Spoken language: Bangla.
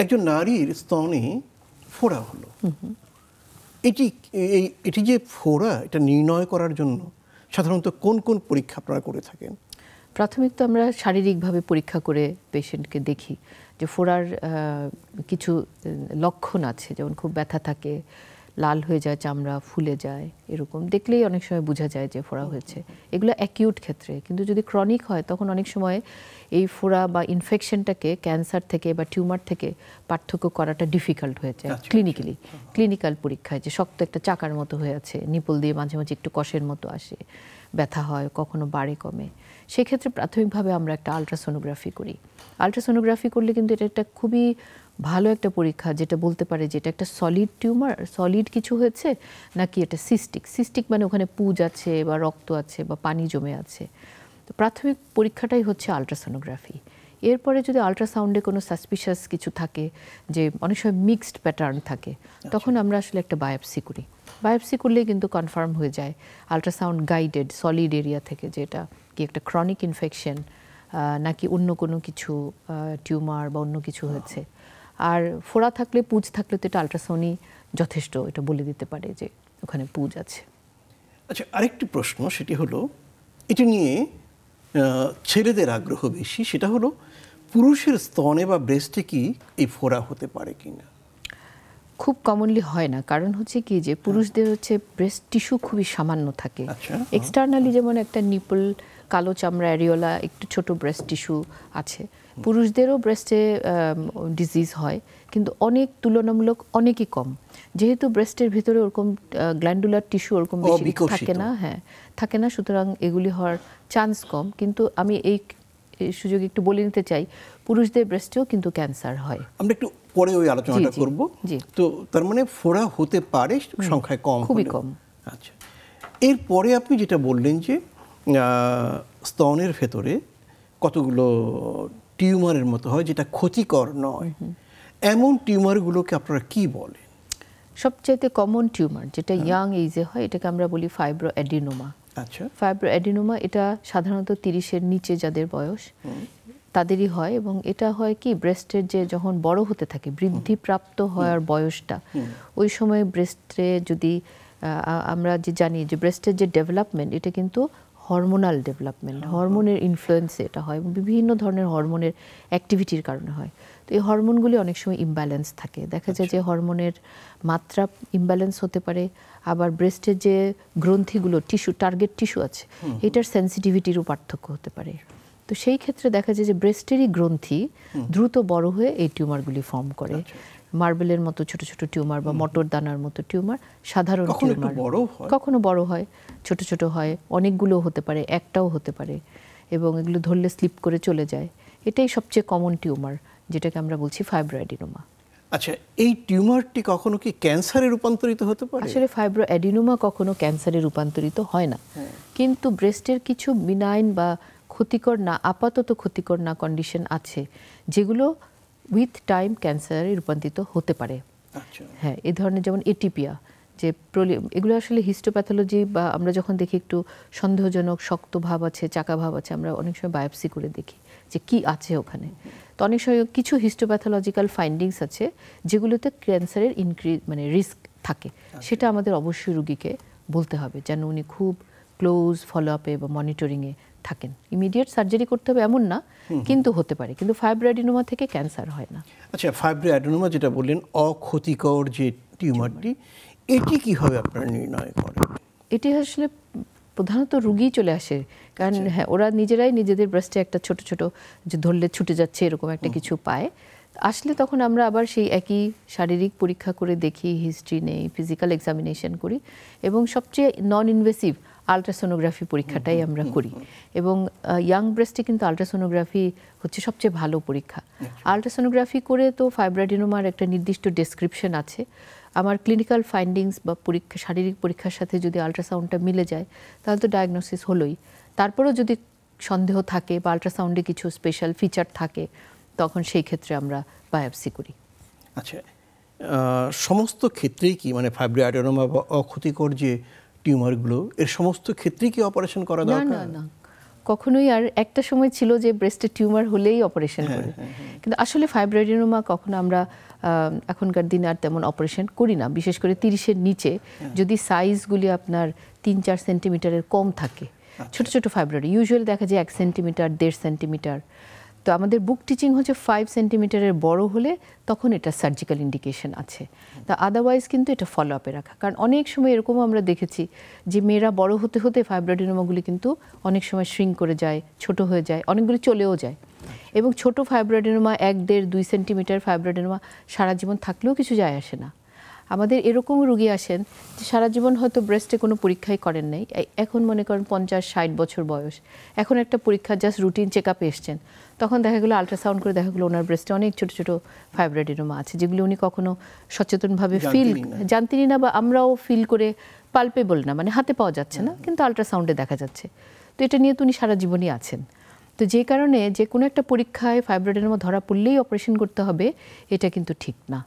একজন নারীর স্তনে ফোড়া হলো, এটি যে ফোড়া, এটা নির্ণয় করার জন্য সাধারণত কোন কোন পরীক্ষা আপনারা করে থাকেন? প্রাথমিক তো আমরা শারীরিকভাবে পরীক্ষা করে পেশেন্টকে দেখি যে ফোড়ার কিছু লক্ষণ আছে, যেমন খুব ব্যথা থাকে, লাল হয়ে যায়, চামড়া ফুলে যায়, এরকম দেখলেই অনেক সময় বোঝা যায় যে ফোড়া হয়েছে। এগুলো অ্যাকিউট ক্ষেত্রে, কিন্তু যদি ক্রনিক হয় তখন অনেক সময় এই ফোড়া বা ইনফেকশনটাকে ক্যান্সার থেকে বা টিউমার থেকে পার্থক্য করাটা ডিফিকাল্ট হয়ে যায় ক্লিনিক্যাল পরীক্ষায়, যে শক্ত একটা চাকার মতো হয়ে আছে, নিপল দিয়ে মাঝে মাঝে একটু কষের মতো আসে, ব্যথা হয়, কখনো বাড়ে কমে। সেক্ষেত্রে প্রাথমিকভাবে আমরা একটা আলট্রাসোনোগ্রাফি করি। আলট্রাসোনোগ্রাফি করলে কিন্তু এটা একটা খুবই ভালো একটা পরীক্ষা, যেটা বলতে পারে যে এটা একটা সলিড টিউমার, সলিড কিছু হয়েছে, নাকি এটা সিস্টিক মানে ওখানে পুজ আছে বা রক্ত আছে বা পানি জমে আছে। তো প্রাথমিক পরীক্ষাটাই হচ্ছে আলট্রাসোনোগ্রাফি। এরপরে যদি আলট্রাসাউন্ডে কোনো সাসপিশাস কিছু থাকে, যে অনেক সময় মিক্সড প্যাটার্ন থাকে, তখন আমরা আসলে একটা বায়োপসি করি। বায়োপসি করলেই কিন্তু কনফার্ম হয়ে যায় আলট্রাসাউন্ড গাইডেড সলিড এরিয়া থেকে, যে এটা কি একটা ক্রনিক ইনফেকশন নাকি অন্য কোনো কিছু টিউমার বা অন্য কিছু হয়েছে। আর ফোড়া থাকলে, পুজ থাকলে তো এটা আলট্রাসাউন্ডই যথেষ্ট, এটা বলে দিতে পারে যে ওখানে পুজ আছে। আচ্ছা, আরেকটি প্রশ্ন, সেটি হলো এটি নিয়ে ছেলেদের আগ্রহ বেশি, সেটা হলো পুরুষের স্তনে বা ব্রেস্টে কি এই ফোড়া হতে পারে কিনা? খুব কমনলি হয় না, কারণ হচ্ছে কি যে পুরুষদের হচ্ছে ব্রেস্ট টিস্যু খুবই সামান্য থাকে। এক্সটার্নালি যেমন একটা নিপল, কালো চামড়া, অ্যারিওলা, একটু ছোট ব্রেস্ট টিস্যু আছে। পুরুষদেরও ব্রেস্টে ডিজিজ হয়, কিন্তু অনেক তুলনামূলক অনেকই কম, যেহেতু ব্রেস্টের ভিতরে ওরকম গ্ল্যান্ডুলার টিস্যু ওরকম বেশি থাকে না, থাকে না, সুতরাং এগুলি হওয়ার চান্স কম। কিন্তু আমি এই সুযোগে একটু বলে নিতে চাই, পুরুষদের ব্রেস্টেও কিন্তু ক্যান্সার হয়। আমরা একটু পরে ওই আলোচনাটা করব। তো তার মানে ফোড়া হতে পারে, সংখ্যায় কম, খুবই কম। আচ্ছা, এরপরে আপনি যেটা বললেন যে স্তনের ভেতরে কতগুলো টিউমারের মতো হয় যেটা ক্ষতিকর নয়, এমন টিউমারগুলোকে আপনারা কি বলেন? সবচাইতে কমন টিউমার যেটা ইয়াং এজে হয়, এটাকে আমরা বলি ফাইব্রো অ্যাডিনোমা। আচ্ছা, ফাইব্রো অ্যাডিনোমা এটা সাধারণত 30-এর নিচে যাদের বয়স তাদেরই হয়, এবং এটা হয় কি ব্রেস্টের যে যখন বড় হতে থাকে, বৃদ্ধিপ্রাপ্ত হওয়ার বয়সটা, ওই সময় ব্রেস্টে যদি আমরা যে জানি যে ব্রেস্টের যে ডেভেলপমেন্ট, এটা কিন্তু হরমোনাল ডেভেলপমেন্ট, হরমোনের ইনফ্লুয়েন্সে এটা হয়, বিভিন্ন ধরনের হরমোনের অ্যাক্টিভিটির কারণে হয়। তো এই হরমোনগুলি অনেক সময় ইমব্যালেন্স থাকে, দেখা যায় যে হরমোনের মাত্রা ইমব্যালেন্স হতে পারে, আবার ব্রেস্টের যে গ্রন্থিগুলো, টিস্যু, টার্গেট টিস্যু আছে, এটার সেন্সিটিভিটিরও পার্থক্য হতে পারে। তো সেই ক্ষেত্রে দেখা যায় যে ব্রেস্টেরই গ্রন্থি দ্রুত বড় হয়ে এই টিউমারগুলি ফর্ম করে। মার্বেলের মতো ছোট ছোট টিউমার বা মটর দানার মতো টিউমার, সাধারণ টিউমার, কখনো বড় হয়, ছোট ছোট হয়, অনেকগুলো হতে পারে, একটাও হতে পারে, এবং এগুলো ধরলে স্লিপ করে চলে যায়। এটাই সবচেয়ে কমন টিউমার, যেটাকে আমরা বলছি ফাইব্রো অ্যাডিনোমা। আচ্ছা, এই টিউমারটি কখনো কি ক্যান্সারে রূপান্তরিত হতে পারে? আসলে ফাইব্রো অ্যাডিনোমা কখনো ক্যান্সারে রূপান্তরিত হয় না, কিন্তু ব্রেস্টের কিছু বিনাইন বা ক্ষতিকর না, আপাতত ক্ষতিকর না কন্ডিশন আছে, যেগুলো উইথ টাইম ক্যান্সারে রূপান্তরিত হতে পারে। হ্যাঁ, এই ধরনের যেমন এটিপিয়া, যে এগুলো আসলে হিস্টোপ্যাথোলজি, বা আমরা যখন দেখি একটু সন্দেহজনক শক্ত ভাব আছে, চাকা ভাব আছে, আমরা অনেক সময় বায়োপসি করে দেখি যে কি আছে ওখানে। তো অনেক সময় কিছু হিস্টোপ্যাথোলজিক্যাল ফাইন্ডিংস আছে যেগুলোতে ক্যান্সারের মানে রিস্ক থাকে, সেটা আমাদের অবশ্যই রুগীকে বলতে হবে, যেন উনি খুব ক্লোজ ফলো আপে বা মনিটরিংয়ে থাকেন। ইমিডিয়েট সার্জারি করতে হবে এমন না, কিন্তু হতে পারে, কিন্তু ফাইব্রো অ্যাডিনোমা থেকে ক্যান্সার হয় না। আচ্ছা, ফাইব্রো অ্যাডিনোমা যেটা বললেন অক্ষতিকর যে টিউমারটি, এটি কিভাবে আপনারা নির্ণয় করেন? এটি আসলে প্রধানত রুগী চলে আসে, কারণ হ্যাঁ, ওরা নিজেরাই নিজেদের ব্রেস্টে একটা ছোট ছোট যে ধরলে ছুটে যাচ্ছে এরকম একটা কিছু পায়, আসলে তখন আমরা আবার সেই একই শারীরিক পরীক্ষা করে দেখি, হিস্ট্রি নেই, ফিজিক্যাল এক্সামিনেশন করি, এবং সবচেয়ে নন ইনভেসিভ আলট্রাসোনোগ্রাফি পরীক্ষাটাই আমরা করি। এবং ইয়াং ব্রেস্টে কিন্তু আলট্রাসোনোগ্রাফি হচ্ছে সবচেয়ে ভালো পরীক্ষা। আলট্রাসোনোগ্রাফি করে তো ফাইব্রো অ্যাডিনোমার একটা নির্দিষ্ট ডেসক্রিপশন আছে। আমার ক্লিনিক্যাল ফাইন্ডিংস বা পরীক্ষা, শারীরিক পরীক্ষার সাথে যদি আলট্রাসাউন্ডটা মিলে যায়, তাহলে তো ডায়াগনোসিস হলোই। তারপরেও যদি সন্দেহ থাকে বা আলট্রাসাউন্ডে কিছু স্পেশাল ফিচার থাকে, তখন সেই ক্ষেত্রে আমরা বায়োপসি করি। আচ্ছা, সমস্ত ক্ষেত্রেই কি মানে ফাইব্রো অ্যাডিনোমা বা অক্ষতিকর যে টিউমারগুলো, এর সমস্ত ক্ষেত্রেই কি অপারেশন করা দরকার? না না, কখনোই আর একটা সময় ছিল যে ব্রেস্টে টিউমার হলেই অপারেশন করে, কিন্তু আসলে ফাইব্রয়েডিনোমা কখনো আমরা এখনকার দিনে আর তেমন অপারেশন করি না, বিশেষ করে 30-এর নিচে যদি সাইজগুলি আপনার 3-4 সেন্টিমিটারের কম থাকে। ছোট ছোট ফাইব্রয়েড ইউজুয়ালি দেখা যায় 1 সেন্টিমিটার 1.5 সেন্টিমিটার। তো আমাদের বুক টিচিং হচ্ছে 5 সেন্টিমিটারের বড় হলে তখন এটা সার্জিক্যাল ইন্ডিকেশন আছে। তা আদারওয়াইজ কিন্তু এটা ফলো আপে রাখা, কারণ অনেক সময় এরকমও আমরা দেখেছি যে মেয়েরা বড় হতে হতে ফাইব্রয়েডিনোমাগুলি কিন্তু অনেক সময় শ্রিঙ্ক করে যায়, ছোট হয়ে যায়, অনেকগুলি চলেও যায়। এবং ছোট ফাইব্রয়েডিনোমা 1-1.5-2 সেন্টিমিটার ফাইব্রয়েডিনোমা সারা জীবন থাকলেও কিছু যায় আসে না। আমাদের এরকম রোগী আসেন যে সারা জীবন হয়তো ব্রেস্টে কোনো পরীক্ষাই করেন নাই, এখন মনে করেন 50-60 বছর বয়স, এখন একটা পরীক্ষা জাস্ট রুটিন চেক আপে এসছেন, তখন দেখা গেলো আল্ট্রাসাউন্ড করে দেখা গেলো ওনার ব্রেস্টে অনেক ছোট ছোট ফাইব্রয়েডিনোমা আছে, যেগুলো উনি কখনো সচেতনভাবে জানতেনই না, বা আমরাও ফিল করে পালপেবল না, মানে হাতে পাওয়া যাচ্ছে না, কিন্তু আল্ট্রাসাউন্ডে দেখা যাচ্ছে। তো এটা নিয়ে তো উনি সারা জীবনই আছেন। তো যে কারণে যে কোনো একটা পরীক্ষায় ফাইব্রয়েডিনোমা ধরা পড়লেই অপারেশন করতে হবে, এটা কিন্তু ঠিক না।